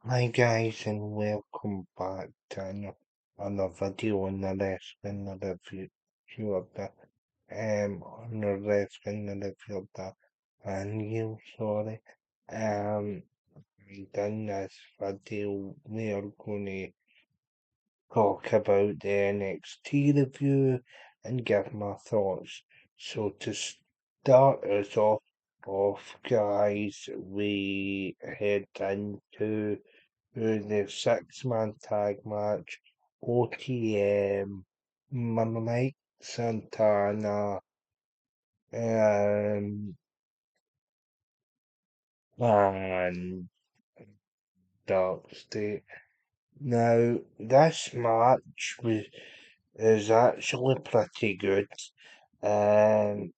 Hi guys and welcome back to another video on the wrestling review of the on the wrestling review of the annual sorry. In this video we are gonna talk about the NXT review and give my thoughts. So to start us off guys, we head into the six-man tag match, OTM, Mike Santana, um, and Dark State. Now, this match is actually pretty good. Um,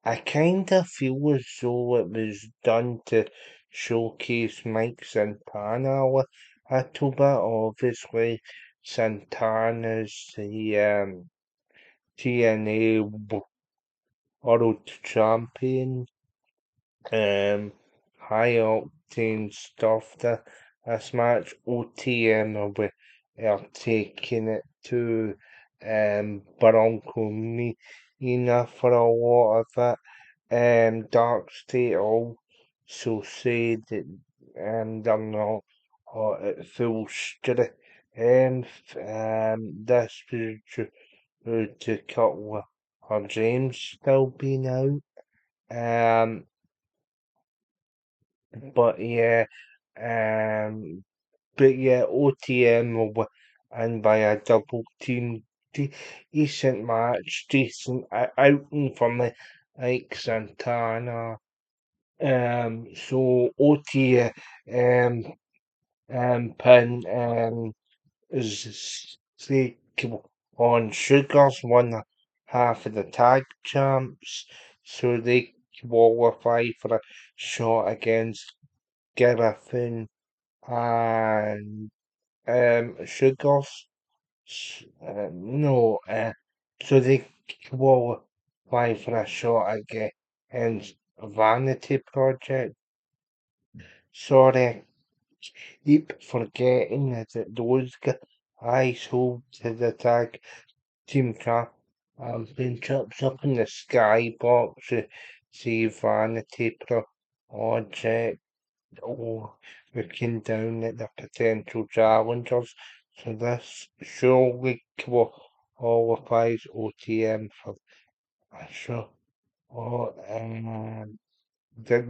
I kind of feel as though it was done to showcase Mike Santana a little bit. Obviously, Santana's the TNA World Champion, um, high octane stuff. This match, OTM are taking it to Bronco Nina for a lot of it. Dark State also said that they're not at full strength. This was to cut with her James still being out. Um, but yeah, um, OTM will win by a double team. Decent match, decent outing from the like Santana. So OT pin is say on Sugars won half of the tag champs, so they qualify for a shot against Griffin and Sugars. No, so they qualify for a shot against Vanity Project. Sorry, keep forgetting that those guys hold to the tag team championships up in the skybox. See Vanity Project. Oh, looking down at the potential challengers. So this surely qualifies OTM for a show. Oh, the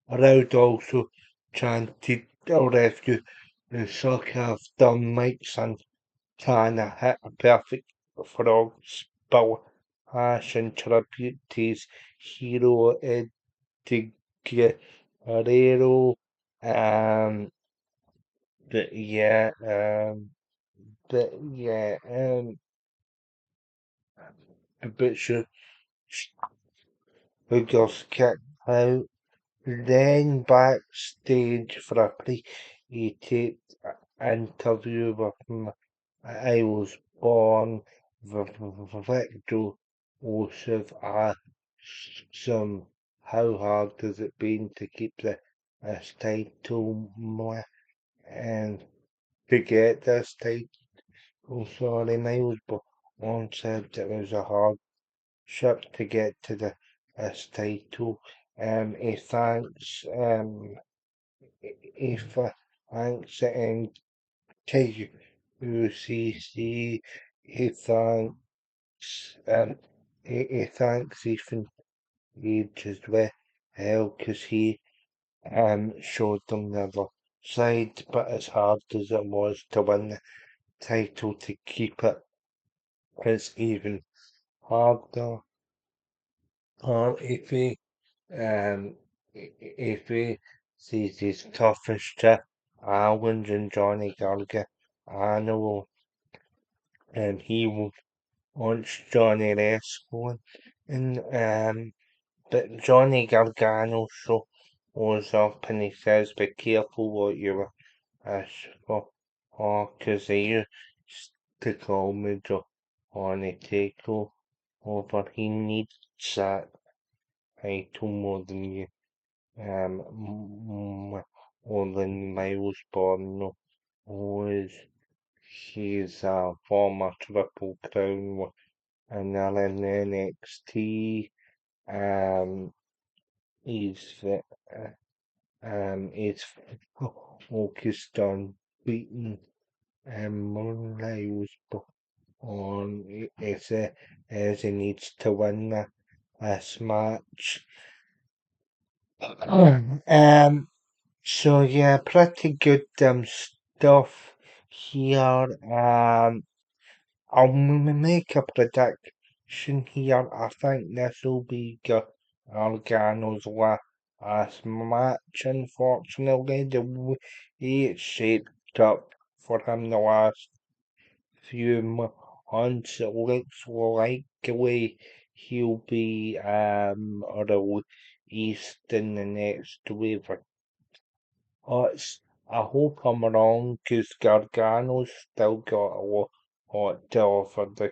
crowd also chanted "I'll rescue the sucker have done Mike Santana hit a perfect frog splash and tribute to his hero Eddie Guerrero. Um, but yeah, but who got kicked out. Then backstage for a pre-taped interview with I was born Victor Joseph asked him how hard has it been to keep this title and to get this title. Sorry, Miles, but one said it was a hardship to get to this title. He thanks he thanks the KUCC. He thanks he thanks Ethan Page as well because he showed them the other side. But as hard as it was to win the title, to keep it, it's even harder. If he if he sees his toughest challenge and Johnny Gargano, and he will launch Johnny wrestling. And but Johnny Gargano shows up and he says, "Be careful what you ask for, oh, 'cause they used to call me Johnny Takeover. He needs that title more than you." Olin Miles Borno was he's a former Triple Crown winner in NXT. Um, he's he's focused on beating Miles on as he needs to win this match. So yeah, pretty good stuff here. I'll make a prediction here. I think this will be Gargano's last match. Unfortunately, the way it's shaped up for him the last few months, it looks likely he'll be released in the next wave. I hope I'm wrong, because Gargano's still got a lot to offer the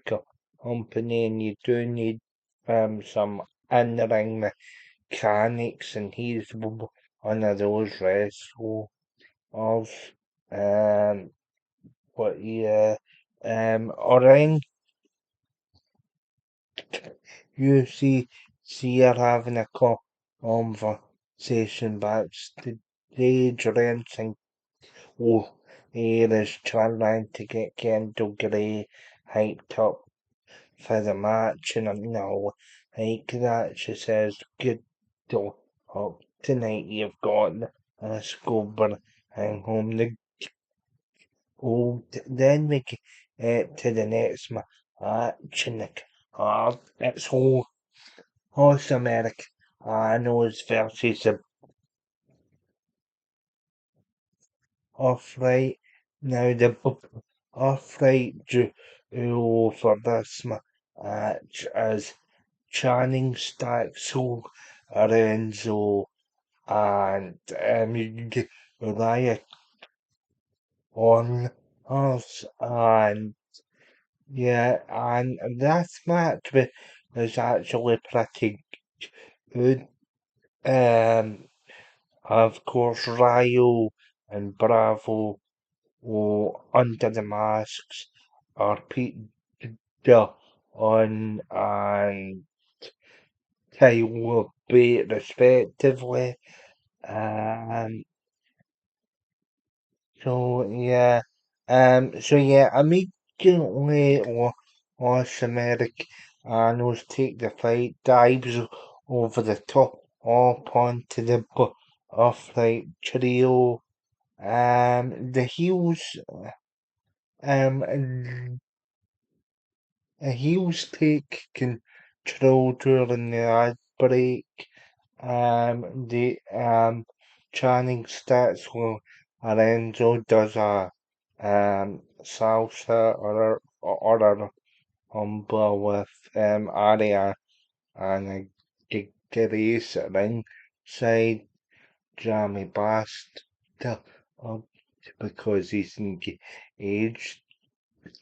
company, and you do need some in-ring mechanics, and he's one of those wrestlers. Um, but yeah, Orang, you see her having a conversation backstage, Orang. Oh, he is trying to get Kendall Gray hyped up for the match, and I know, like that. She says, "Good luck tonight. You've got this go bring home the gold." Then we get to the next match, and it's all awesome, Eric. I know it's versus the off-right. Now the off-right duo for this match is Channing Staxel, Lorenzo, and Uriah on us. And yeah, and this match was actually pretty good. Of course, Ryo and Bravo under the masks are Pete on and Tyler Bate respectively. Um, so yeah, immediately awesome Eric Arnold take the fight, dives over the top, up onto the upright trio. The heels, um, heels take control during the ad break. The Channing starts with Lorenzo does a salsa or a umbrella with Aria and a Grace ringside. Jamie Bast up because he's engaged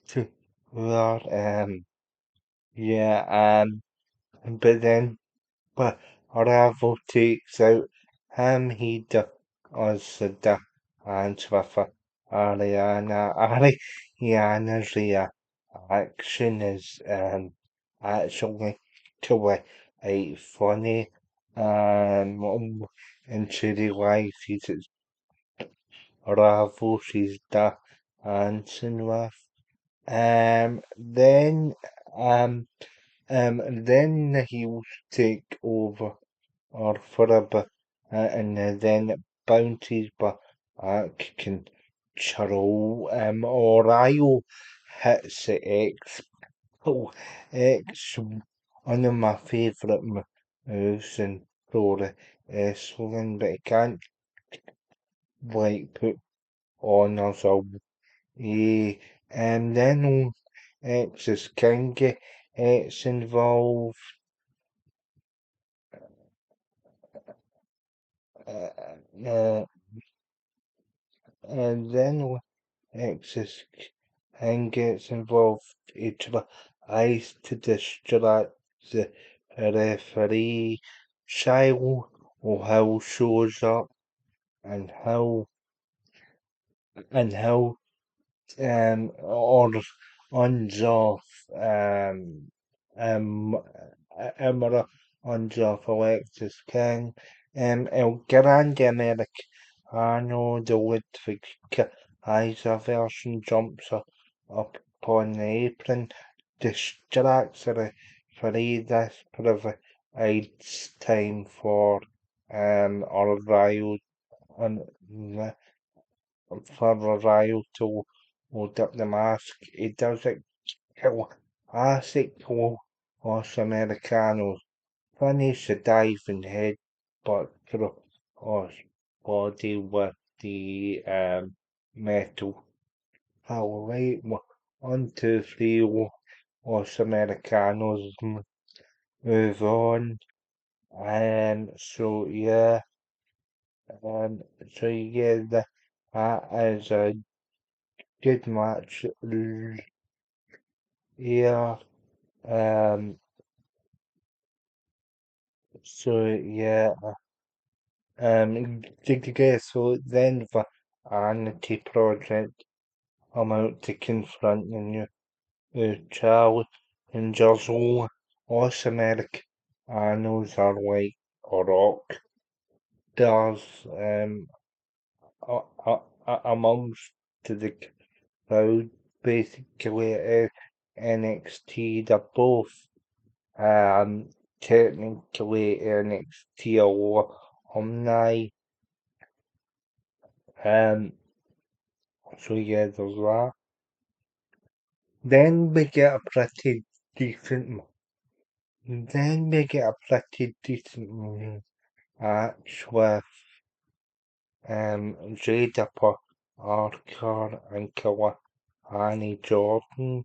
to her. Yeah, but then but Ravel takes out him, he does the dance with Ariana. Ariana's reaction is actually quite funny. And she realizes it's Ravel she's dancing with. Then then he'll take over or for a bit, and then it bounces back control. Oriole hits the X. Oh, X, one of my favourite moves in pro wrestling, but he can't like put on us a and then X's can get X involved. Uh, uh, and then X's and gets involved. He tries to distract the referee. Shiloh how shows up and how or off um Emma off Alexis King El Grande Americano the Ludwig Kaiser version jumps up upon the apron, distracts her free. This provides time for our rival on for Rio to hold up the mask. It doesn't classic Los Americanos. Finish the diving head, but through us body with the metal. Alright, 1, 2, 3, Los Americanos move on. And so yeah, um, that is a good match. Yeah, um, so yeah, so then the Anarchy Project come out to confront the new child in Jersey. Us Americanos are like rock stars, amongst the crowd, basically, NXT, they're both technically NXT alumni. Um, so yeah, there's that. Then we get a pretty decent. Then we get a pretty decent match with Jada Parker and Kalani Jordan.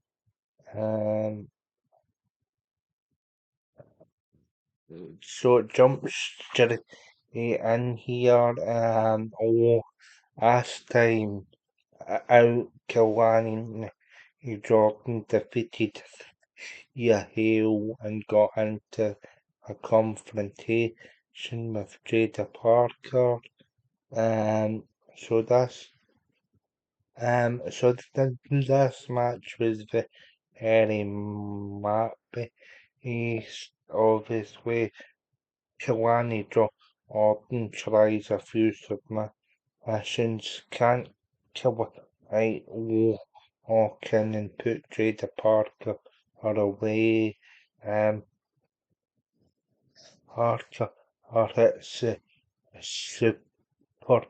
Um, so it jumps straight in here. Last time out, Kalani Jordan defeated Hale and got into a confrontation with Jada Parker. Um, so that's this match was very mappy. He's obviously Kalani Jordan tries a few submissions, can't kill right walk in and put Jada Parker away. Um, Parker hits super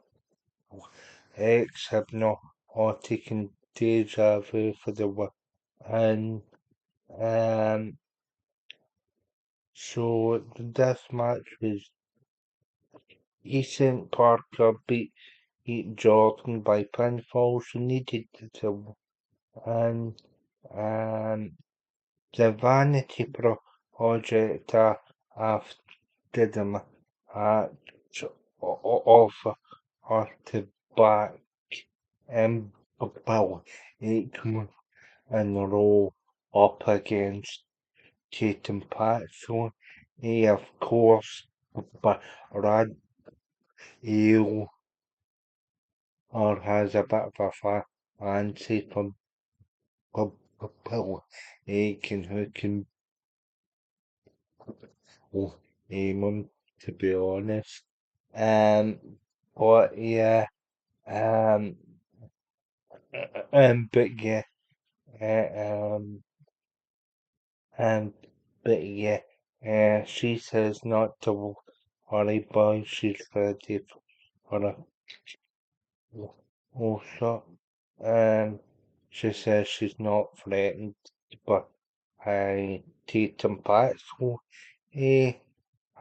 X hypnotic and deja vu for the win. Um, so the death match was Ethan Parker beat Jordan by pinfall. She needed to win. Um, the Vanity Project after the match offer her to back about 8 months in a row up against Tatum Paxson. He, of course, but Rad Eel or has a bit of a fancy for who can aim him, to be honest. Um, but yeah, um, but yeah, uh, um, um, but yeah, she says not to worry, boy. She's ready for a shot. Um, she says she's not threatened, but I Tatum Paxton, eh,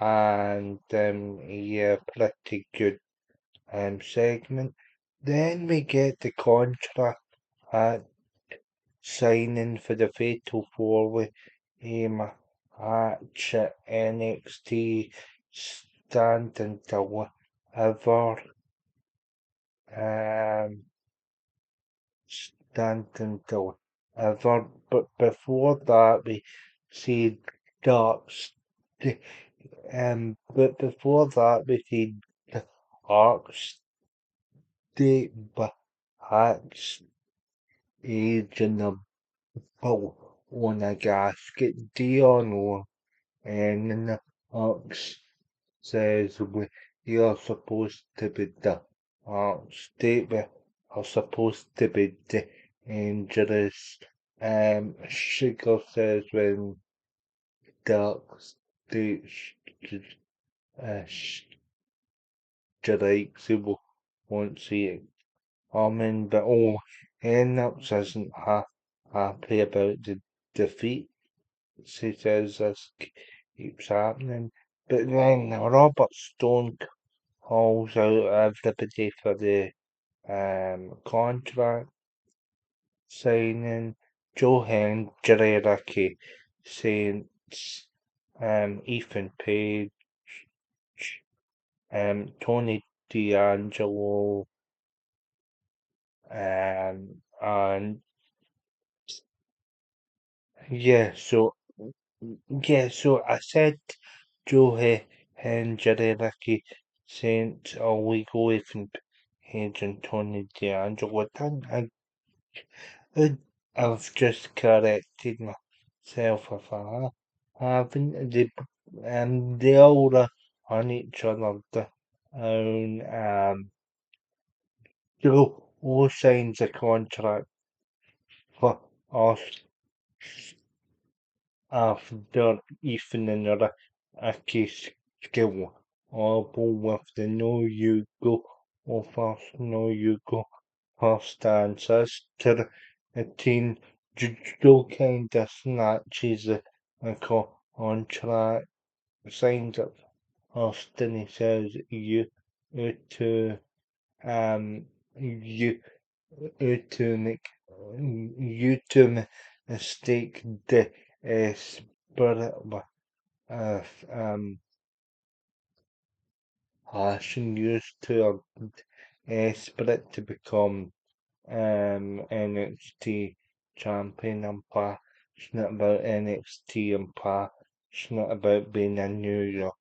and yeah, pretty good segment. Then we get the contract signing for the Fatal 4-Way match at NXT Stand and Deliver. Um, Stand and Deliver. But before that, we see Dark But before that, we see the Arch State backstage in the boat on a gasket deal, and the Arch says we are supposed to be the Arch State, we are supposed to be dangerous. Sugar says when Dark State uh, strikes, he won't see it coming, but Enox isn't happy about the defeat. She says this keeps happening. But then Robert Stone calls out everybody for the contract signing. Joe Hendry Saints, Ethan Page, Tony D'Angelo, and yeah, so I said Joe Hendry Saints, we go Ethan Page and Tony D'Angelo. I've just corrected myself if I haven't. They all are on each other down. Joe all signs a contract for us after Ethan and Ricky skill. All with the no you go or first no you go first answers to the team. Joe kinda snatches a contract, signs up Austin. He says you to you to you to mistake the spirit of passion used to spirit to become NXT champion. I'm passionate about NXT. I'm passionate about being a New York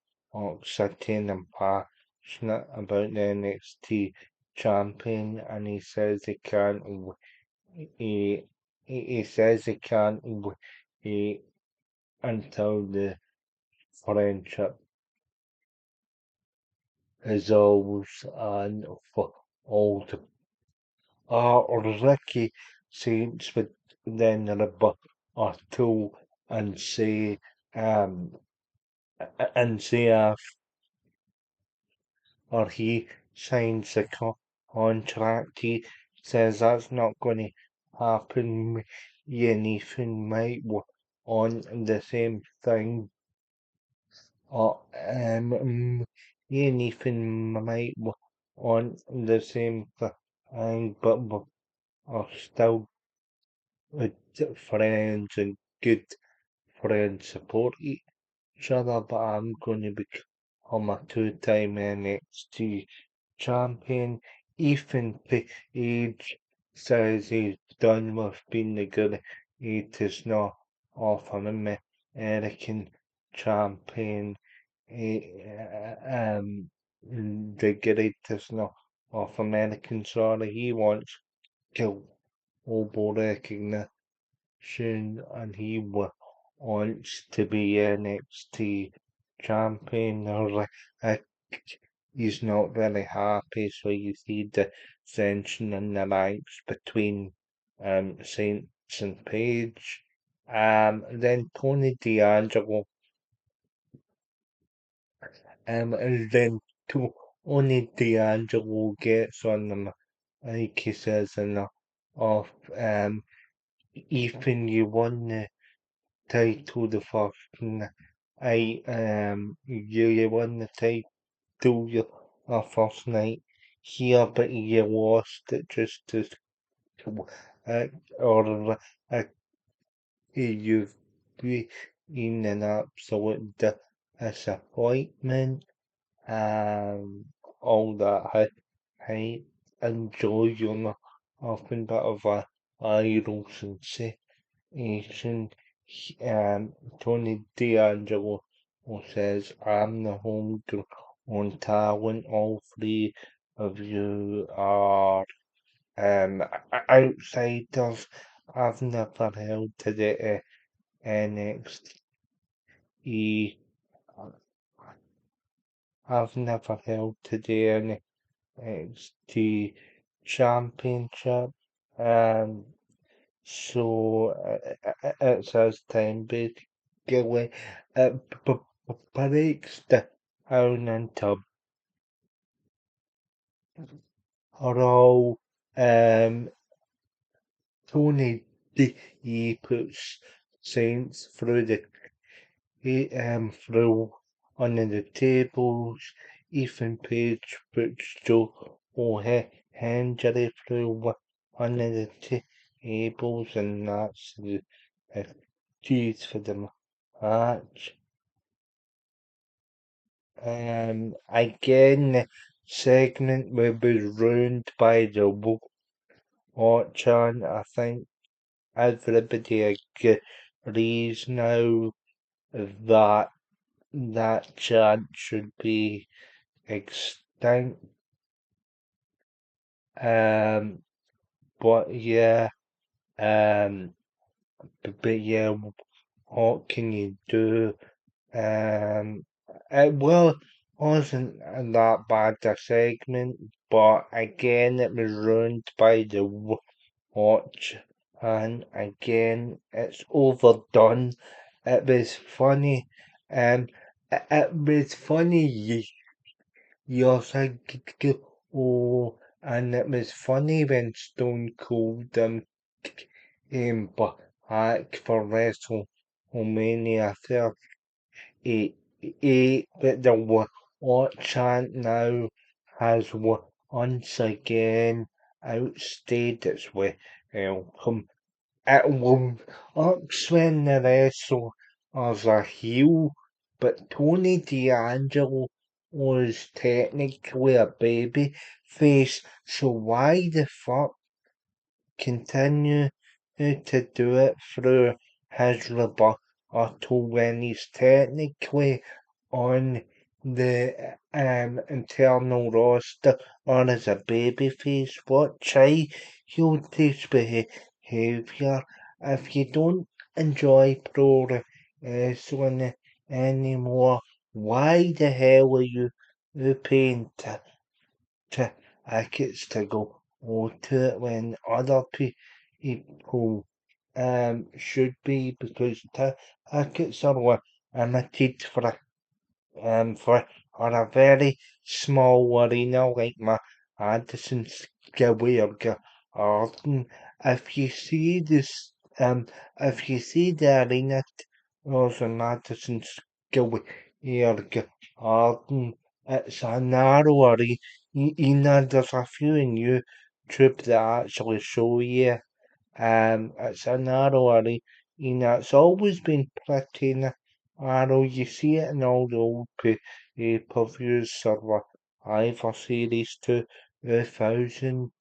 City, and I'm passionate about the NXT champion. And he says he can't. He says he can't wait until the friendship is always and for all the Ricky Saints would then rebut or two and say um if or he signs the contract, he says that's not going to happen. Me and Ethan might on the same thing, or me and Ethan might on the same thing, but we're still friends and good friends support each other, but I'm going to become a two-time NXT champion. Ethan Page says he's done with being the good. He does not offer him American champion. The greatest not of American, sorry. He wants global recognition and he wants to be NXT champion. He's not very happy, so you see the tension in the ranks between Saints and Page. Then Tony D'Angelo, and then Tony D'Angelo gets on the mic. He says enough of Ethan, you won the title the first night. You won the title your first night here, but you lost it just as uh, or you've been an absolute disappointment. All that I enjoy your often bit of a idol sensation. Tony D'Angelo who says, I'm the homegrown talent. All three of you are outsiders. I've never held to the NXT. I've never held to the NXT championship. Um, so it's his time basically. Breaks down into Raw. Um, Tony D he puts Saints through through under the tables. Ethan Page puts Joe Hendry through under the tables, and that's the keys for the match. Again, the segment was ruined by the watch on. I think everybody agrees now that that chant should be extinct. Um, but yeah, um, but yeah, what can you do? It wasn't that bad a segment, but again, it was ruined by the watch, and again, it's overdone. It was funny, it was funny. You're like, oh, and it was funny when Stone Cold back for WrestleMania 38, but the what chant now has once again outstayed its welcome. It works when the wrestlers are heel, but Tony D'Angelo was technically a baby face, so why the fuck continue to do it through his rebuttal when he's technically on the internal roster or as a babyface? What childish behaviour? If you don't enjoy pro wrestling anymore, why the hell are you paying tickets to go to it when other people should be, because tickets are limited for a very small arena like Madison Square Garden. If you see this, if you see the arena was in Madison Square Garden, it's a narrow arena. There's a few in YouTube that actually show you. It's a narrow arena. It's always been pretty narrow. You see it in all the old pay-per-views, Survivor Series 2000,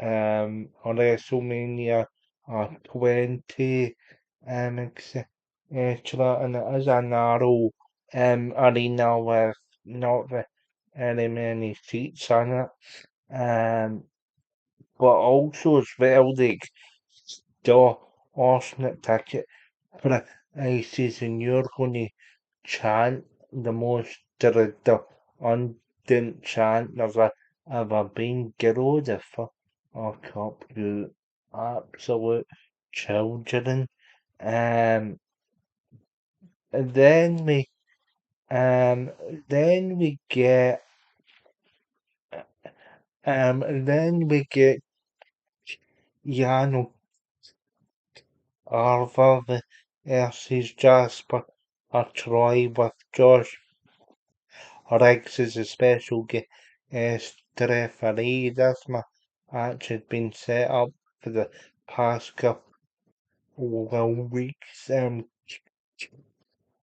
WrestleMania 20, etc. And it is a narrow arena with not very many seats in it. Um, but also as well, like the alternate ticket prices, and you're going to chant the most redundant chant there's ever been. Grow the fuck up, you absolute children. Um, and um, then we get, then we get Yano Arva versus Jasper or Troy with Josh Riggs as a special guest referee. This match has been set up for the past couple of weeks.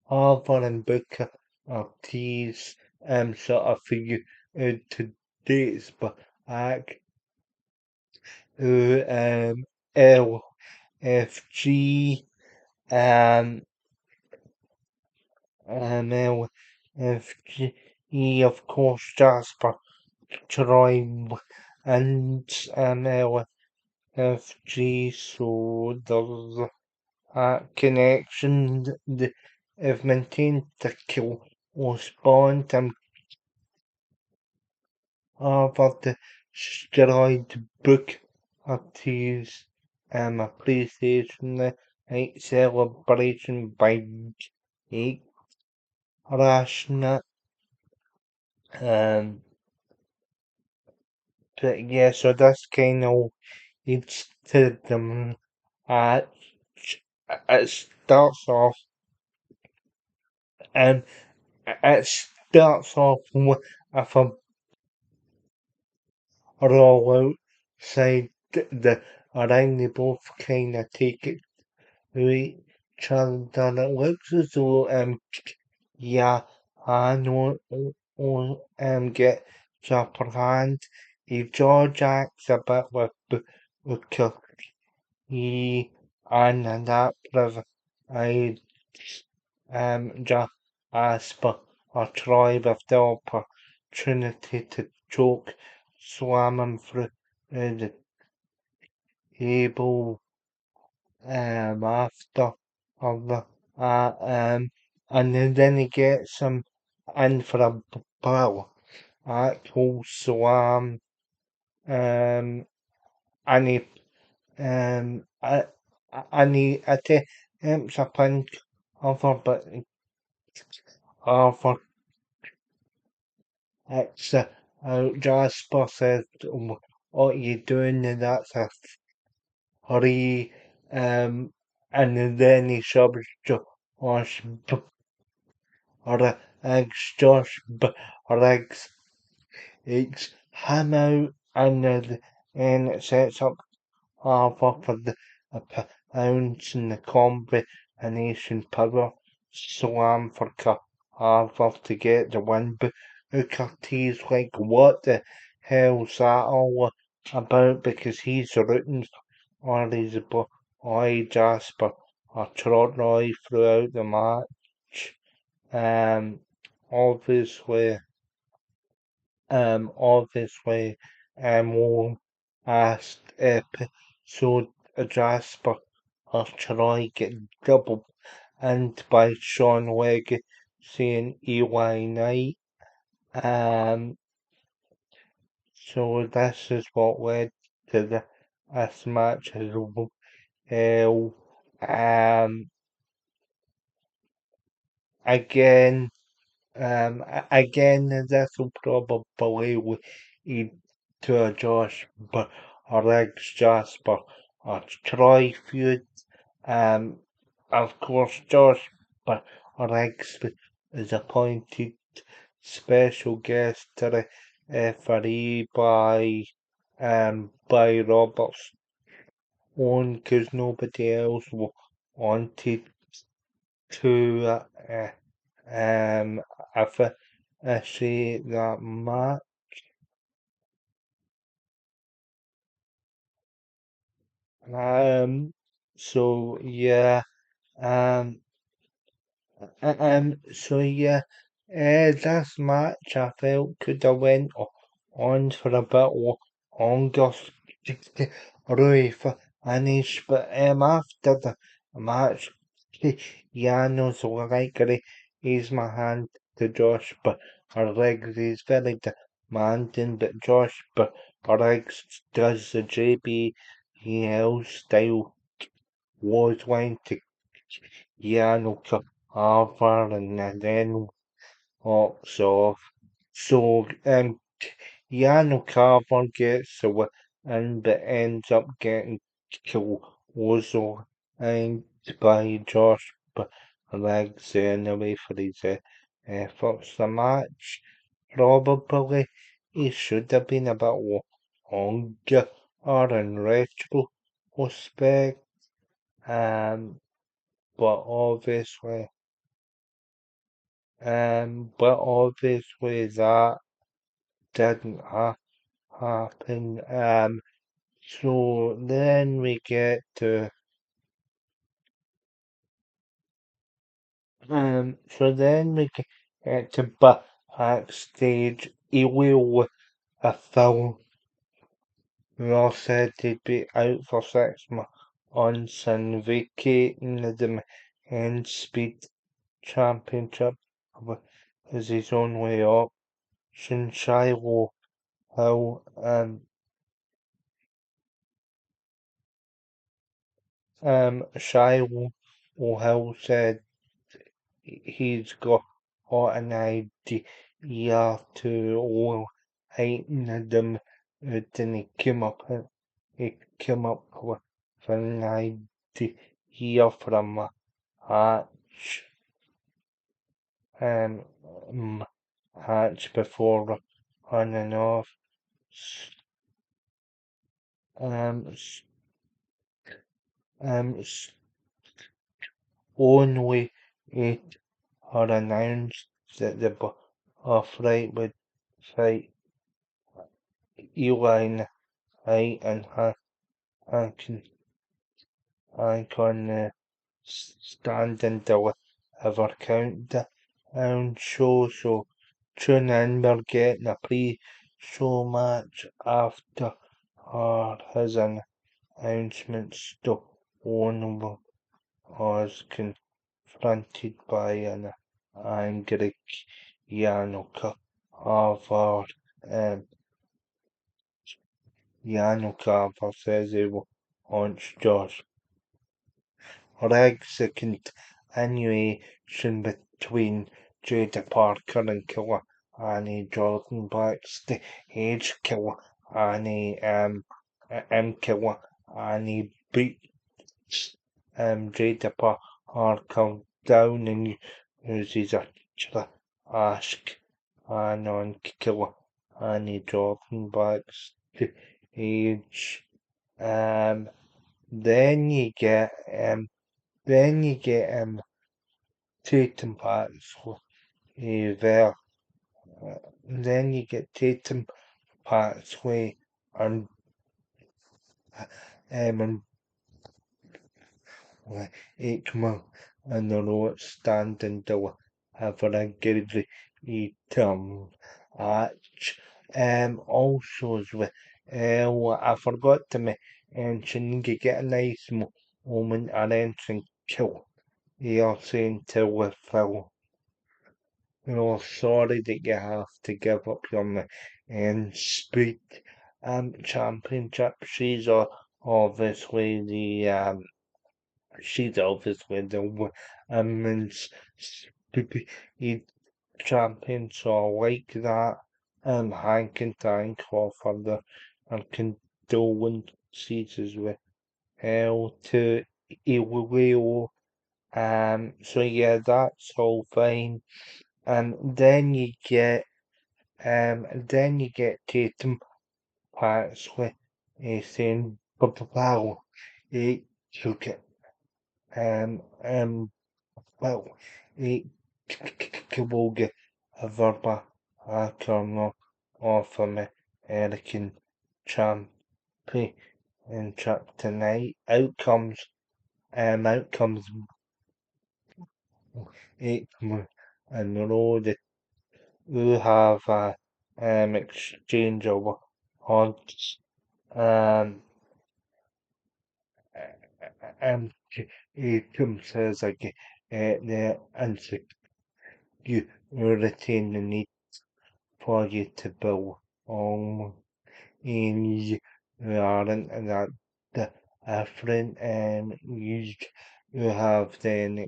Harper and Booker are teased sort of figure to dates, but act LFG um if he, of course, Jasper, Troy, and FG, so there's a connection that if maintained to kill or spawn them over the steroid book activities appreciation night celebration by eight rational um but yeah, so that's kind of it's to them uh it starts off um it starts off with a roll outside the ring. They both kind of take it to each other. And it looks as though yeah, I know get the upper hand. He jaw jacks a bit with he and that brother. I just Asper or Troy with the opportunity to choke swam him through the table after of the and then he gets him in for a blow actual swam and he and he attempts a punch over but over it's Jasper says, what are you doing? And that's a hurry. And then he shoves Josh, or Josh, or eggs him out, and it sets up Harbour for the pounds in the combination power slam for Harbour to get the win. But Booker T's like, what the hell's that all about? Because he's rooting for his boy Jasper or Trotroy throughout the match. Um, obviously, obviously, we'll asked episode Jasper or Troy get double and by Sean Legacy and Eli Knight. Um, so this is what led to this match as well. Again, again, this will probably lead to a Josh or ex Jasper or Troy feud. Um, of course, Josh or ex is appointed special guest to the referee by Roberts own because nobody else wanted to um officiate that match. So yeah, um, so yeah, this match I felt could have went on for a bit longer, really finish, but after the match, Janos like raised my hand to Josh, but Riggs is very demanding, but Josh, but Riggs does the JBL style was going to Yano Carver and then walks off. So Yano Carver gets away and but ends up getting killed also and by Josh Legs anyway for his efforts. The match probably it should have been a bit longer or in retrospect. But obviously, that didn't happen. So then we get to So then we get to backstage. He will a film. Raw said he'd be out for 6 months and vacating the men's speed championship is his own way up. Shiloh Hill, Shiloh Hill said he's got an idea to heighten them, then he came up with an idea from a hatch, um, hatch before on and off. Um, only it had announced that the fight would fight Eli and Hankin stand until ever countdown show. So tune in, we're getting a pre-show match after his announcements. One was confronted by an angry Yannicka Harvard. Um, Yannicka says he wants Josh Regs a continuation between Jada Parker and Killer Annie Jordan backstage. Killer Annie Killer Annie beats Jada Parker down and uses a ask and on Killer Annie Jordan backstage. Um then you get Tatum parts there. Then you get Tatum parts way and Aikman and the road standing to have a good arch. Also as well, I forgot to mention you get a nice moment at entering kill. You're saying to Phil, sorry that you have to give up your speed championship. Obviously the she's obviously the women's speed champion, so I like that. Hank and thank for the condolences as well to Iweo. So yeah, that's all fine. Then you get Tatum Paxley saying, wow, you get, well, he will get a verba corner off of American championship tonight. Outcomes, Aikman and Road who have exchange of odds. Um, Aitum says again, the answer you retain the need for you to build on in you aren't that the different you have then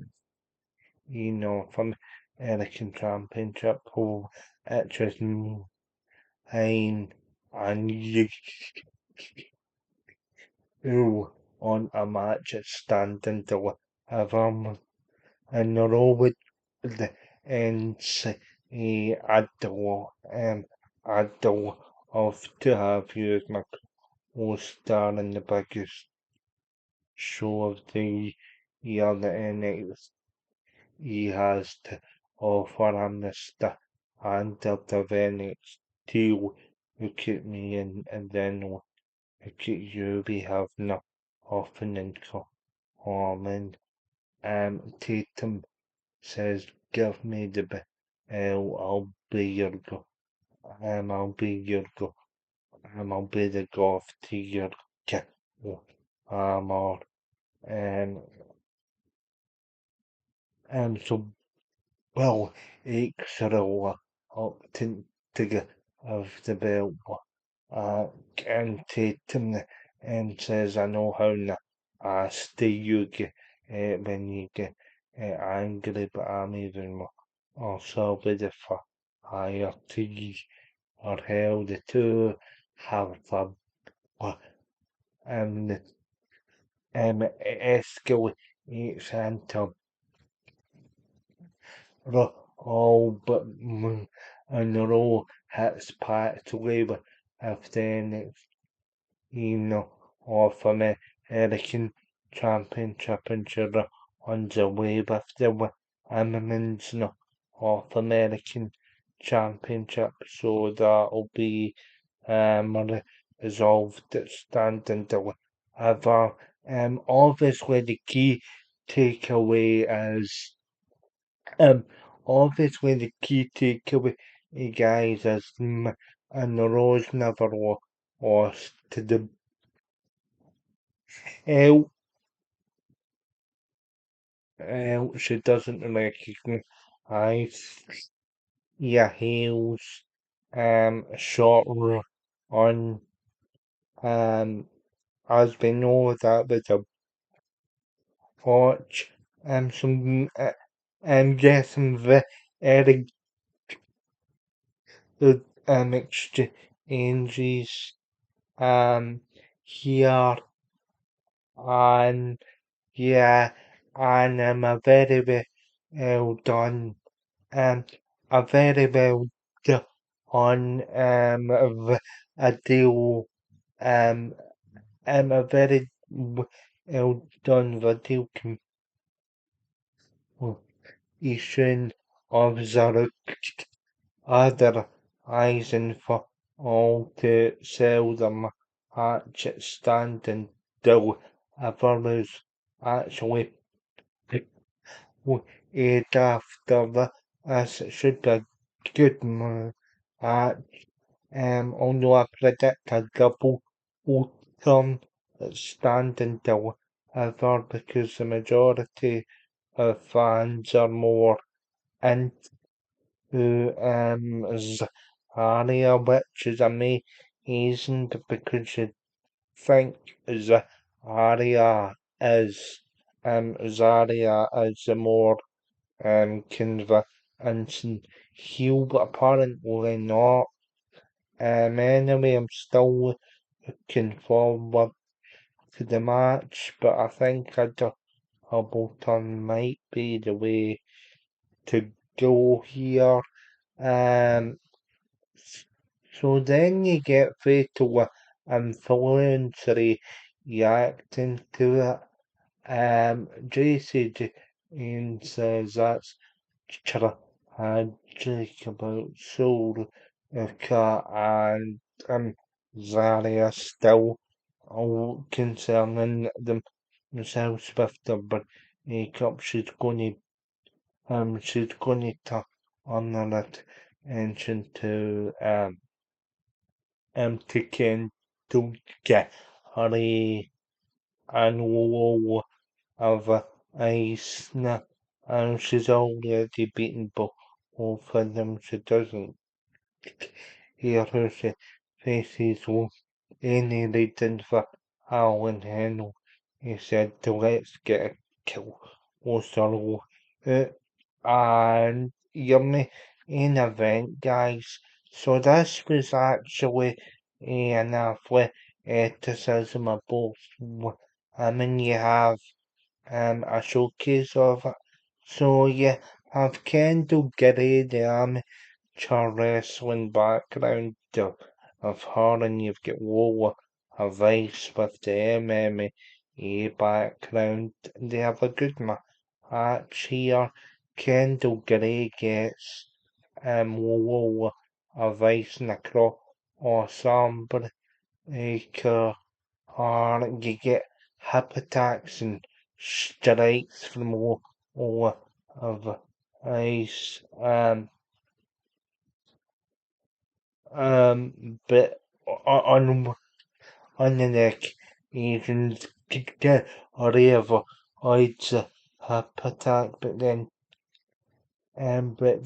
from American Championship who it just ein and you on a match at standing deliver and they're all with the ends I'd of to have you as my co-star in the biggest show of the year the NXT has to offer him the stand up of NXT. Look at me and then look at you. We have nothing in common. Tatum says, "Give me the belt, I'll be your go, I'll be your go, I'll be the golf to your cat, or um, so well, extra up to get of the belt, and Tatum says, "I know how na stay you get when you get angry, but I'm even more also with the fire to you or hell the two have a um escalate all but and row hits packed away with if then of American Championship and Jura on the way with the women's of American Championship, so that'll be resolved at standing deliver. Obviously the key takeaway is obviously the key takeaway, guys, is and the Rose never lost to the L. She doesn't recognize yeah heels short on as we know that with a watch some get some very good exchanges here and yeah and a very well done a very well done a deal um a very well done video completion of the other Eisen for all to sell them match standing till ever was actually it after as it should be a good match. Although I predict a double outcome at standing till ever because the majority of fans are more into Zarya, which is amazing because you think is Zarya is the more convincing heel, but apparently not. Anyway, I'm still looking forward to the match, but I think a double turn might be the way to go here. Um, so then you get fatal influencer reacting to it. JC Jane says that's tragic about Soul and Zarya still all concerning themselves with the breakup. She's gonna turn on that attention to taking to get Harry and Lola of ice now, and she's already beaten both of them. She doesn't hear her faces any reason for Alan Henry. He said to let's get a kill or and you're main event, guys. So this was actually an athleticism of both. I mean, you have a showcase of it. So you have Kendall Giddy, the amateur wrestling background of her, and you've got Lola, a Vice with the MMA background. They have a good match here. Kendall Gray gets Lola, a Vice and a cross or somebody or you get hip attacks and strikes from all of ice, but on the neck, agents get or ever hides a attack, but then, but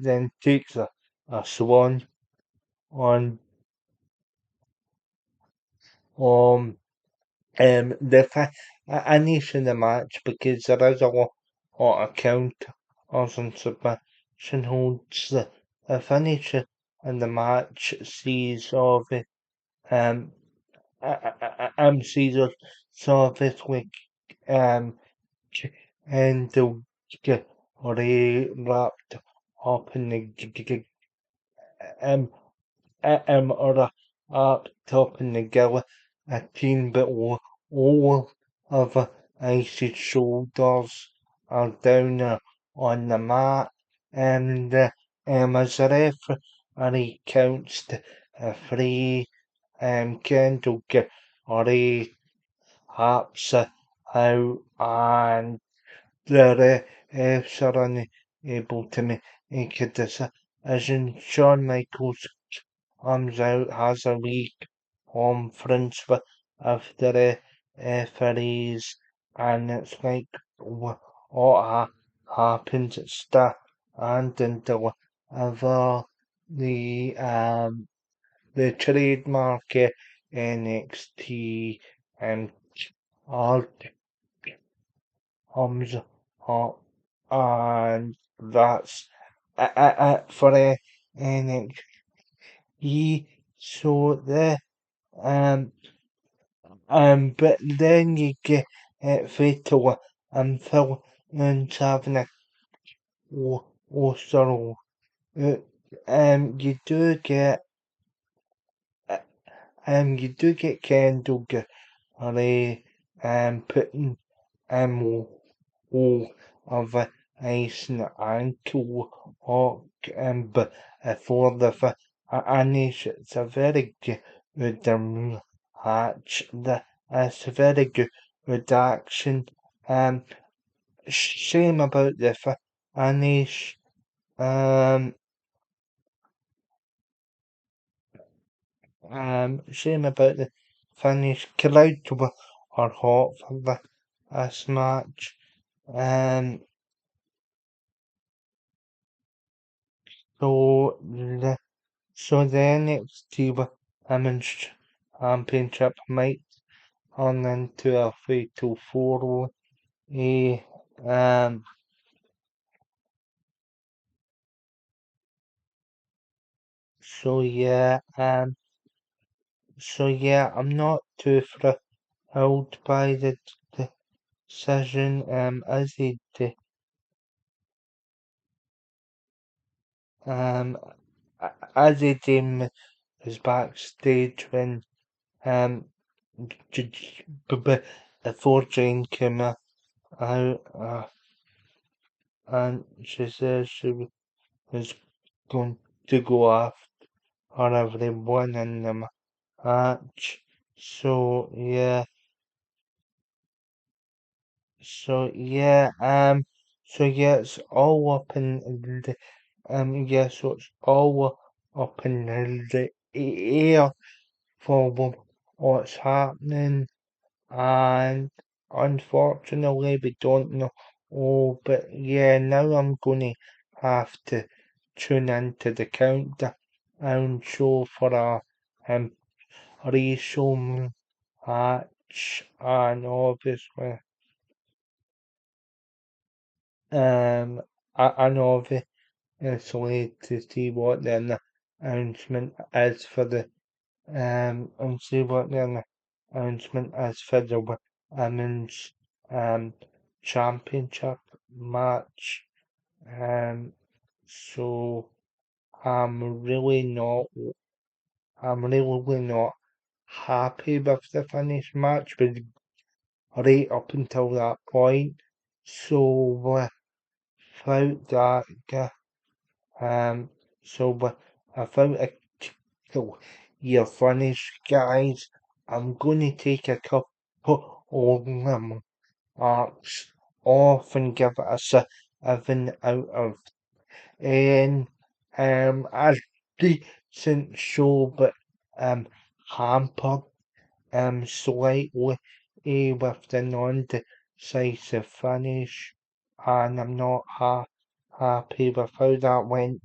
then takes a swan on um the finish in the match because there is a lot of counters and submission holds the finish in the match sees of it sees of obviously um and the wrapped up in the um or up top in the gala, a teen bit all of icy shoulders are down on the mat, and as a referee counts the three, Kendall get already hops out, and the refs are unable to make a decision. Shawn Michaels comes out, has a week conference with the referees, and it's like what happens at start and until ever the trademark NXT and all comes up, and that's for NXT. So the um but then you get Fatal and Phil and having a sorrow. Uh, you do get uh, you do get Kendall putting all of ice and ankle hook but for the finish it's a very good hatch. It's a very good action. Um, shame about the finish. Um, shame about the finish. Crowd are hot for this match. Um, so the NXT Women's Championship might turn into a fatal four-way. Um, so yeah, I'm not too thrilled by the decision. Um, as he was backstage when um before Jane came out, and she says she was going to go after everyone in the match. So yeah, so yeah, it's all up in the so it's all up in the air for what's happening, and unfortunately we don't know. Oh, but yeah, now I'm gonna have to tune into the countdown show for a pre-show match, and obviously um and obviously to see what the announcement is for the and see what the announcement is for the women's championship match. Um, so I'm really not, I'm really not happy with the finish match, but right up until that point. So without that, um, so without a your finish, guys, I'm gonna take a couple of them marks often give it a 7 out of 10. A decent show, but hampered slightly with the non-decisive finish, and I'm not happy with how that went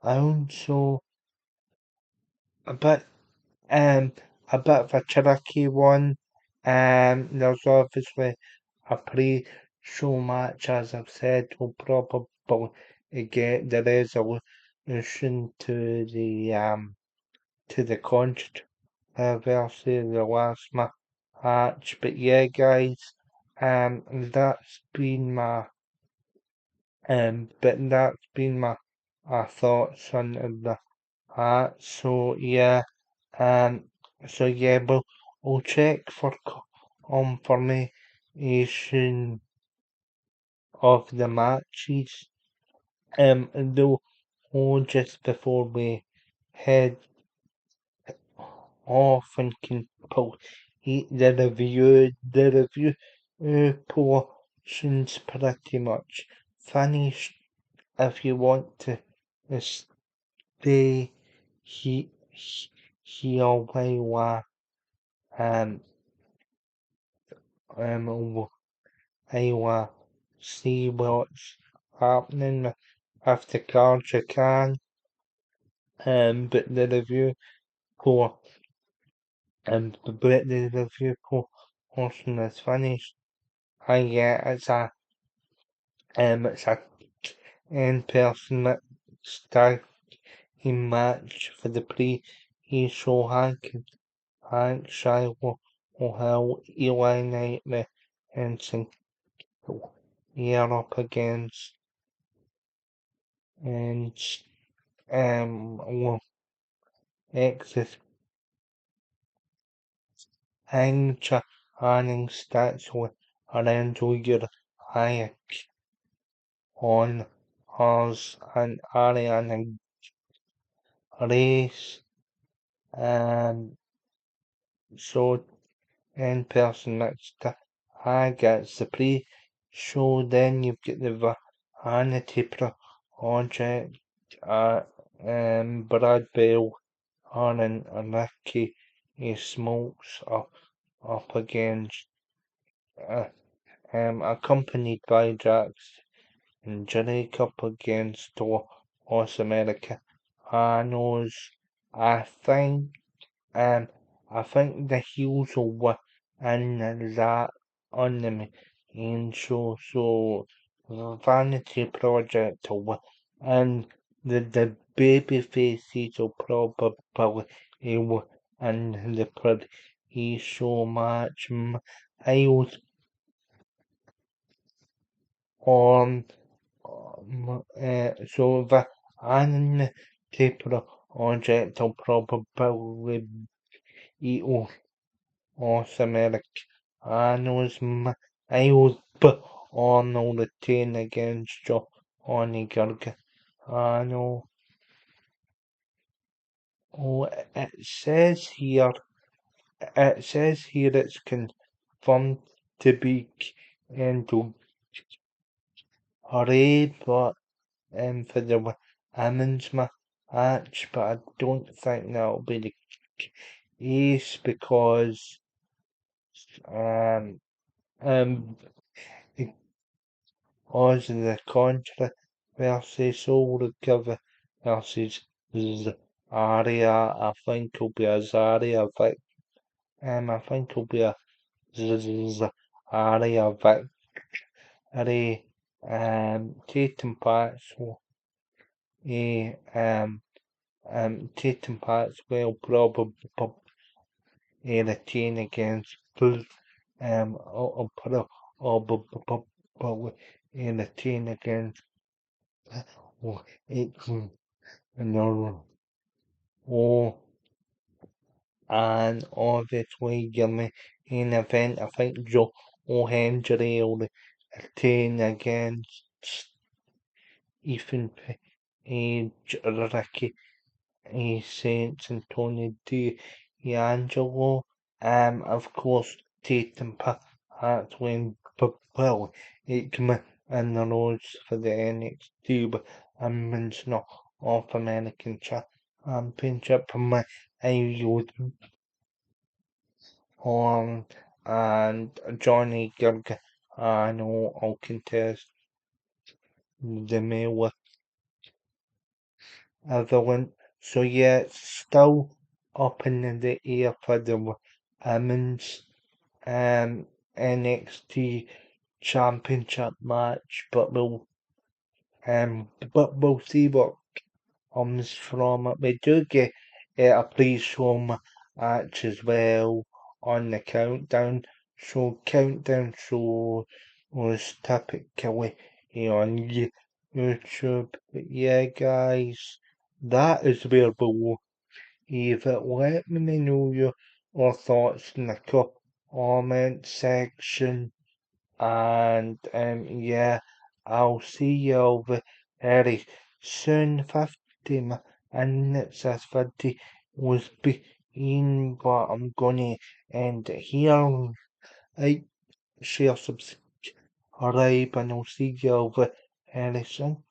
down. So a bit um a bit of a tricky one. There's obviously a pre-show match, as I've said, will probably get the resolution to the controversy the last match. But yeah, guys, that's been my my thoughts on the heart. Um, so yeah, we'll check for confirmation of the matches. Though, just before we head off and complete the review portions pretty much finished. If you want to stay here while um um I see what's happening with the cards you can. But the review for the review portion is finished. Yeah, it's a in-person style match for the pre-show Hank Shy will help Eli Knight and year up against and will exit hang Channing stats with Lorenzo your Hayek on Oz and Ariana race so in person next I gets the pre-show, then you've got the Vanity Project, Brad Bell, and Ricky Smokes up against, accompanied by Jax and Drake up against Los Americanos. I think I think the heels will win that on the main show, so Vanity Project will win, and the baby faces will probably win the pre-show match. I was on so Vanity Project will probably beat Awesome Eric Arnold's Miles but Arnold retain against Johnny Gargano. Oh, it says here it's confirmed to be into Ray, but for the women's match, but I don't think that'll be the case because um um Oz in the controversy, Soul Recover versus Aria. I think it'll be a Zaria I think it'll be a Aria victory. Tatum Pats will Tatum Pats will probably retain against or probably retain against it no oh and obviously your main event I think Joe Hendry will retain against Ethan Page, Ricky Saints and Tony D'Angelo. Of course Tatum Pat will Aikman and the roads for the NXT Women's North American Championship from my youth on and Johnny Gargano will contest the male equivalent. So yeah, it's still up in the air for the women's NXT Championship match, but we'll see what comes from it. We do get a pre-show match as well on the countdown. So countdown show was typically on YouTube. But yeah, guys, that is where we'll leave it. Let me know your thoughts in the comment section. And yeah, I'll see you over very soon. 50 minutes this video was being, but I'm gonna end it here. Like, share, subscribe, and I'll see you over very soon.